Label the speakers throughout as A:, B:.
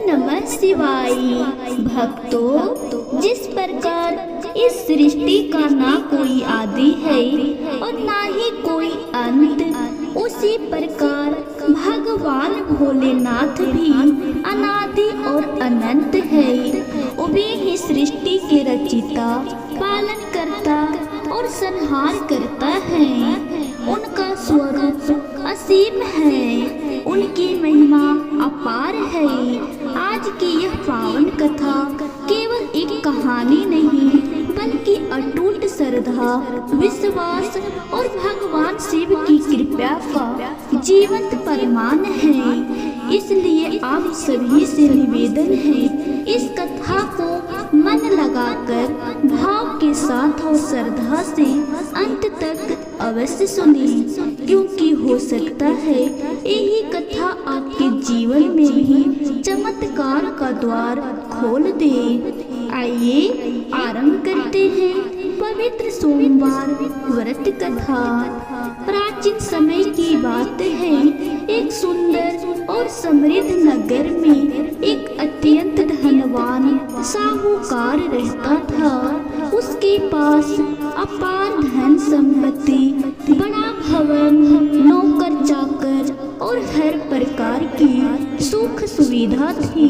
A: नमः शिवाय। भक्तों, जिस प्रकार इस सृष्टि का ना कोई आदि है और ना ही कोई अंत, उसी प्रकार भगवान भोलेनाथ भी अनादि और अनंत है। वे ही सृष्टि के रचिता, पालन करता और संहार करता है। उनका स्वरूप असीम है, उनकी महिमा अपार है। आज की यह पावन कथा केवल एक कहानी नहीं, बल्कि अटूट श्रद्धा, विश्वास और भगवान शिव की कृपा का जीवंत प्रमाण है। इसलिए आप सभी से निवेदन है, इस कथा को मन लगाकर भाव के साथ और श्रद्धा से अंत तक अवश्य सुने, क्योंकि हो सकता है यही कथा आपके जीवन में भी चमत्कार का द्वार खोल दे। आइए आरंभ करते हैं पवित्र सोमवार व्रत कथा। प्राचीन समय की बात है, एक सुंदर और समृद्ध नगर में एक अत्यंत धनवान साहूकार रहता था। उसके पास अपार धन संपत्ति, बड़ा भवन, नौकर चाकर और हर प्रकार की सुख सुविधा थी।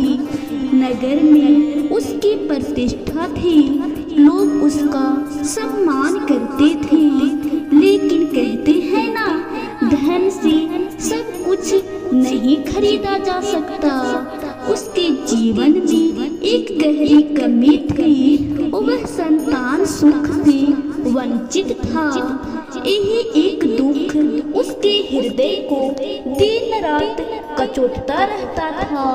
A: नगर में उसकी प्रतिष्ठा थी, लोग उसका सम्मान करते थे। लेकिन कहते हैं ना, धन से सब कुछ नहीं खरीदा जा सकता। उसके जीवन में एक गहरी कमी थी, वह संतान सुख से वंचित था। यही एक दुख उसके हृदय को दिन रात कचोटता रहता था।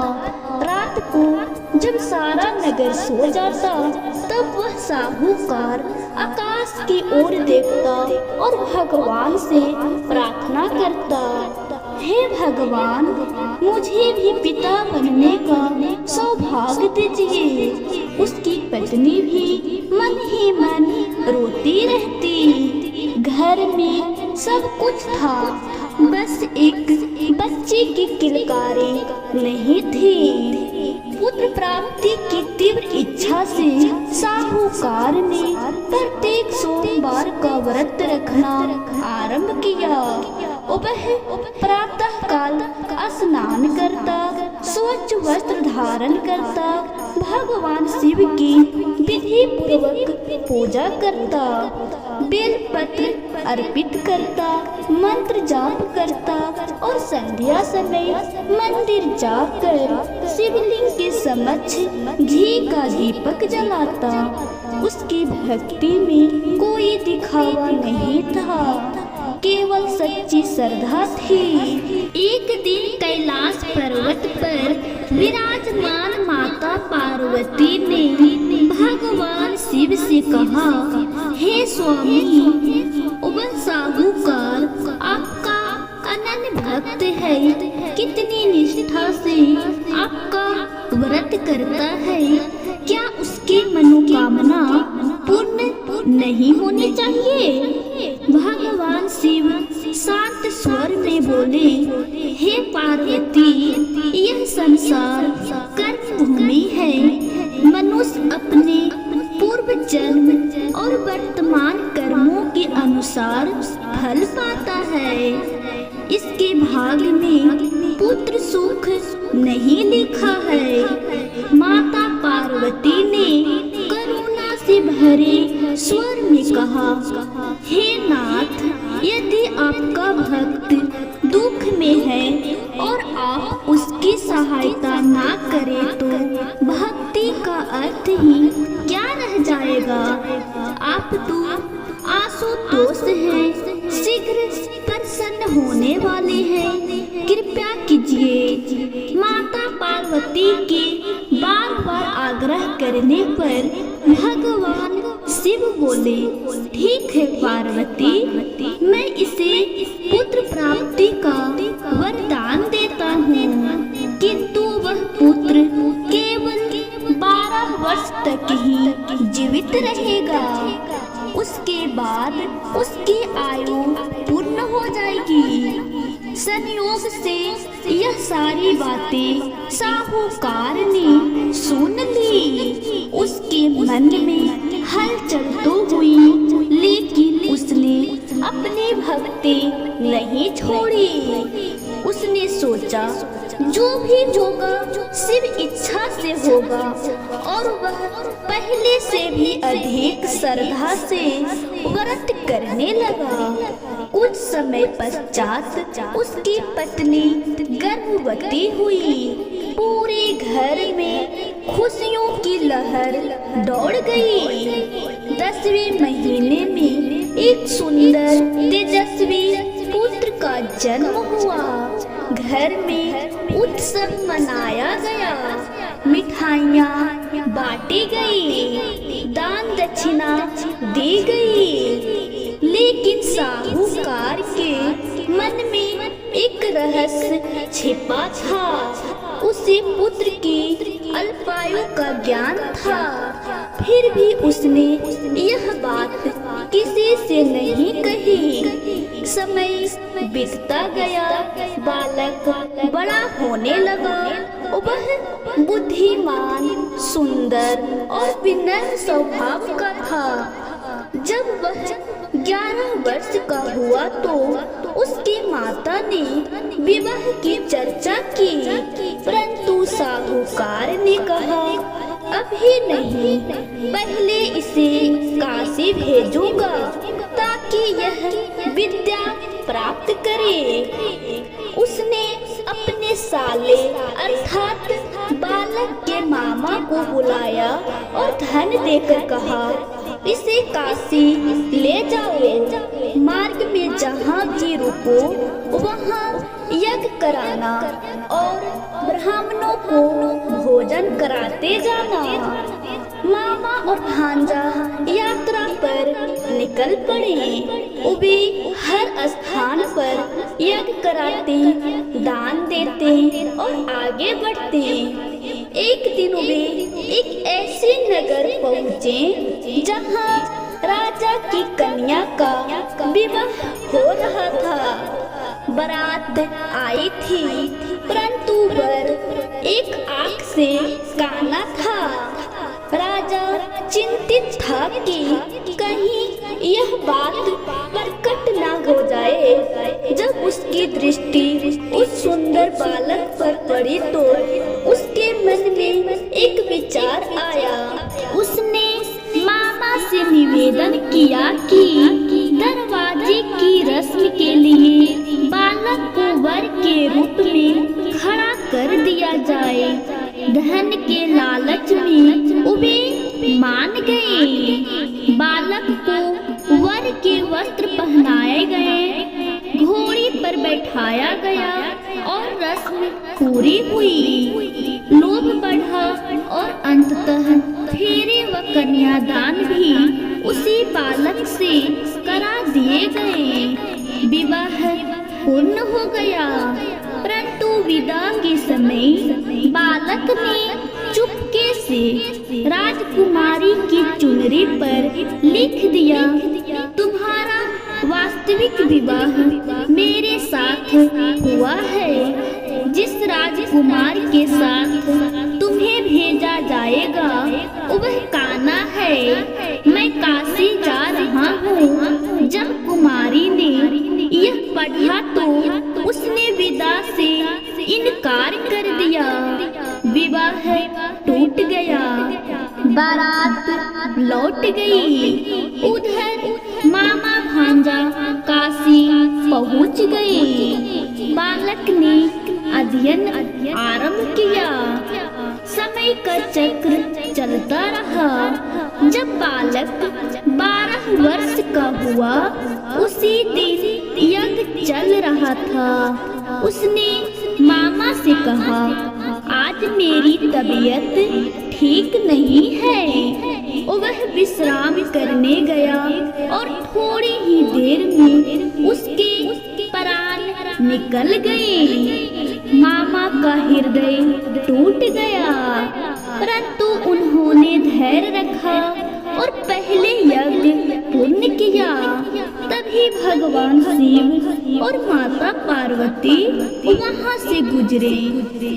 A: रात को जब सारा नगर सो जाता, तब वह साहूकार आकाश की ओर देखता और भगवान से प्रार्थना करता, हे भगवान, मुझे भी पिता बनने का सौभाग्य दीजिए। उसकी पत्नी भी मन ही मन रोती रहती। घर में सब कुछ था, बस एक बच्चे की किलकारी नहीं थी। पुत्र प्राप्ति की तीव्र इच्छा से साहूकार ने प्रत्येक सोमवार का व्रत रखना आरंभ किया। वह प्रातः काल स्नान करता, स्वच्छ वस्त्र धारण करता, भगवान शिव की विधि पूर्वक पूजा करता, बेलपत्र अर्पित करता, मंत्र जाप करता और संध्या समय मंदिर जाकर शिवलिंग के समक्ष घी का दीपक जलाता। उसकी भक्ति में कोई दिखावा नहीं था, केवल सच्ची श्रद्धा थी। एक दिन कैलाश पर्वत पर विराजमान माता पार्वती ने भगवान शिव से कहा, हे स्वामी, वह साहूकार आपका अनन्य भक्त है, कितनी निष्ठा से आपका व्रत करता है, क्या उसकी मनोकामना पूर्ण नहीं होनी चाहिए? भगवान शिव शांत स्वर में बोले, हे पार्वती, यह संसार कर्म भूमि है। मनुष्य अपने पूर्व जन्म और वर्तमान कर्मों के अनुसार फल पाता है। इसके भाग्य में पुत्र सुख नहीं लिखा है। माता पार्वती ने करुणा से भरे स्वर में कहा, हे नाथ, यदि आपका भक्त दुख में है और आप उसकी सहायता ना करें तो भक्ति का अर्थ ही क्या रह जाएगा? आप तो आशुतोष हैं, शीघ्र प्रसन्न होने वाले हैं, कृपया कीजिए। माता पार्वती के बार बार आग्रह करने पर भगवान शिव बोले, ठीक है पार्वती, मैं इसे पुत्र प्राप्ति का वरदान देता हूँ, किंतु वह पुत्र केवल 12 वर्ष तक ही जीवित रहेगा। उसके बाद उसकी आयु पूर्ण हो जाएगी। संयोग से यह सारी बातें साहूकार ने सुन ली। उसके मन में हलचल तो हुई, लेकिन उसने अपनी भक्ति नहीं छोड़ी। उसने सोचा जो भी होगा शिव इच्छा से होगा, और वह पहले से भी अधिक श्रद्धा से व्रत करने लगा। कुछ समय पश्चात उसकी पत्नी गर्भवती हुई। पूरे घर में खुशियों की लहर दौड़ गई। 10वें महीने में एक सुंदर तेजस्वी पुत्र का जन्म हुआ। घर में उत्सव मनाया गया, मिठाइयाँ बांटी गई, दान दक्षिणा दी गई। लेकिन साहूकार के मन में एक रहस्य छिपा था। उसे पुत्र की अल्पायु का ज्ञान था, फिर भी उसने यह बात किसी से नहीं कही। समय बीतता गया, बालक बड़ा होने लगा। वह बुद्धिमान, सुंदर और विनम्र स्वभाव का था। जब वह 11 वर्ष का हुआ तो उसकी माता ने विवाह की चर्चा की, परंतु साहूकार ने कहा अभी नहीं, पहले इसे काशी भेजूंगा ताकि यह विद्या प्राप्त करे। उसने अपने साले अर्थात बालक के मामा को बुलाया और धन देकर कहा इसे काशी ले जाओ। मार्ग में जहाँ भी रुको वहाँ यज्ञ कराना और ब्राह्मणों को भोजन कराते जाना। मामा और भांजा यात्रा पर निकल पड़े। वे हर स्थान पर यज्ञ कराते, दान देते और आगे बढ़ते। एक दिन वे एक ऐसे नगर पहुँचे जहाँ राजा की कन्या का विवाह हो रहा था। बारात आई थी, परंतु वर एक आँख से काना था। राजा चिंतित था कि कहीं यह बात प्रकट ना हो जाए। जब उसकी दृष्टि उस सुंदर बालक पर पड़ी तो उसके मन में एक विचार आया। उसने मामा से निवेदन किया कि दरवाजे की रस्म के लिए बालक को वर के रूप में खड़ा कर दिया जाए। धन के लालच में वे मान गए। बालक को वर के वस्त्र पहनाए गए, घोड़ी पर बैठाया गया और रस्म पूरी हुई। लोभ बढ़ा और अंततः फेरे व कन्यादान भी उसी बालक से करा दिए गए। विवाह पूर्ण हो गया, परंतु विदा के समय बालक ने चुपके से राजकुमारी की चुनरी पर लिख दिया तुम्हारा वास्तविक विवाह मेरे साथ हुआ है। जिस राजकुमार के साथ तुम्हें भेजा जाएगा वह काना है। मैं काशी जा रहा हूँ। जब कुमारी ने यह पढ़ा तो उसने विदा से इनकार कर दिया। विवाह टूट गया, बारात लौट गई। उधर मामा भांजा काशी पहुँच गए। बालक ने अध्ययन आरंभ किया। समय का चक्र चलता रहा। जब बालक 12 वर्ष का हुआ उसी दिन यज्ञ चल रहा था। उसने मामा से कहा आज मेरी तबीयत ठीक नहीं है। वह विश्राम करने गया और थोड़ी ही देर में उसके प्राण निकल गए। मामा का हृदय टूट गया, परंतु उन्होंने धैर्य रखा और पहले यज्ञ पूर्ण किया। तब तभी भगवान शिव और माता पार्वती वहाँ से गुजरे।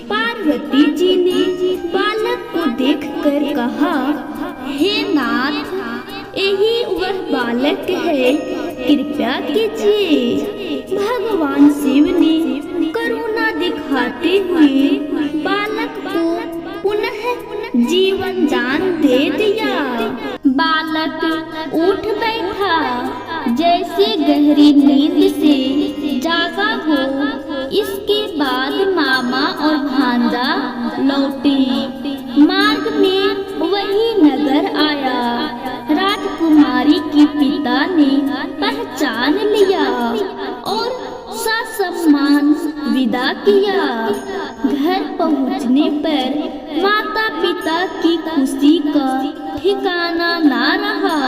A: पार्वती जी ने बालक को देखकर कहा, हे नाथ, यही वह बालक है, कृपया कीजिए। भगवान शिव ने करुणा दिखाते हुए बालक को पुनः जीवन दान दे दिया। बालक उठ बैठा, जैसे गहरी नींद से जागा हो। इसके बाद मामा और भांजा लौटे। मार्ग में वही नगर आया। राजकुमारी के पिता ने पहचान लिया और ससम्मान विदा किया। घर पहुंचने पर माता पिता की खुशी का ठिकाना ना रहा।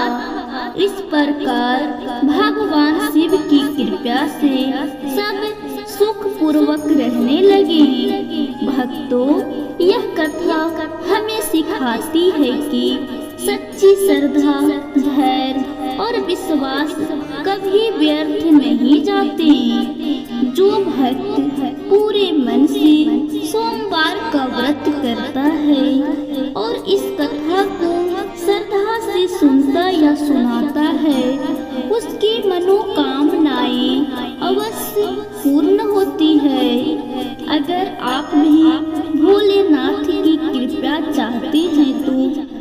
A: इस प्रकार भगवान शिव की कृपा से सब सुख पूर्वक रहने लगे। भक्तों, यह कथा हमें सिखाती है कि सच्ची श्रद्धा, धैर्य और विश्वास कभी व्यर्थ नहीं जाते। जो भक्त पूरे मन से सोमवार का व्रत करता है और इस कथा को श्रद्धा से सुनता या सुनाता है, उसकी मनोकामनाएं अवश्य पूर्ण होती है। अगर आप भी भोलेनाथ की कृपा चाहते हैं तो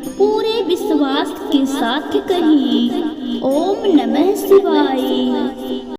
A: पूरे विश्वास के साथ कहिए, ओम नमः शिवाय।